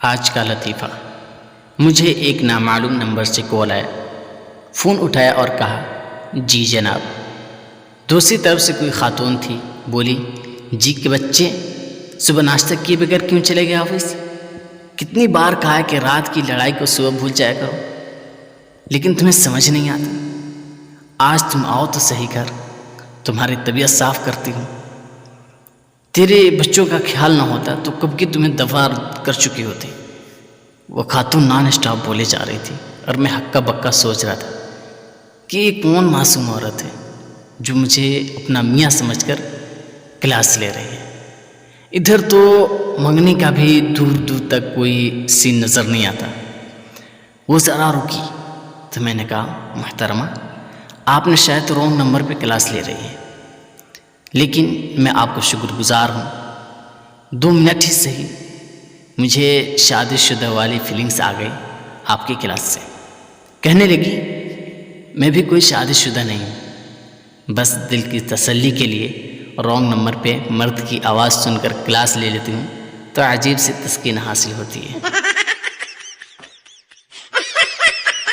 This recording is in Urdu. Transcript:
آج کا لطیفہ۔ مجھے ایک نامعلوم نمبر سے کال آیا۔ فون اٹھایا اور کہا جی جناب۔ دوسری طرف سے کوئی خاتون تھی، بولی جی کے بچے صبح ناشتہ کیے بغیر کیوں چلے گئے آفس؟ کتنی بار کہا ہے کہ رات کی لڑائی کو صبح بھول جایا کرو، لیکن تمہیں سمجھ نہیں آتا۔ آج تم آؤ تو صحیح گھر، تمہاری طبیعت صاف کرتی ہوں۔ تیرے بچوں کا خیال نہ ہوتا تو کب کی تمہیں دفع کر چکی ہوتی۔ وہ خاتون نان اسٹاپ بولے جا رہی تھی اور میں ہکا بکا سوچ رہا تھا کہ یہ کون معصوم عورت ہے جو مجھے اپنا میاں سمجھ کر کلاس لے رہی ہے۔ ادھر تو منگنی کا بھی دور دور تک کوئی سین نظر نہیں آتا۔ وہ ذرا رکی تو میں نے کہا محترمہ، آپ نے شاید رونگ نمبر پہ کلاس لے رہی ہے، لیکن میں آپ کو شکر گزار ہوں۔ 2 منٹ ہی صحیح، مجھے شادی شدہ والی فیلنگس آ گئی آپ کی کلاس سے۔ کہنے لگی میں بھی کوئی شادی شدہ نہیں ہوں، بس دل کی تسلی کے لیے رونگ نمبر پہ مرد کی آواز سن کر کلاس لے لیتی ہوں تو عجیب سی تسکین حاصل ہوتی ہے۔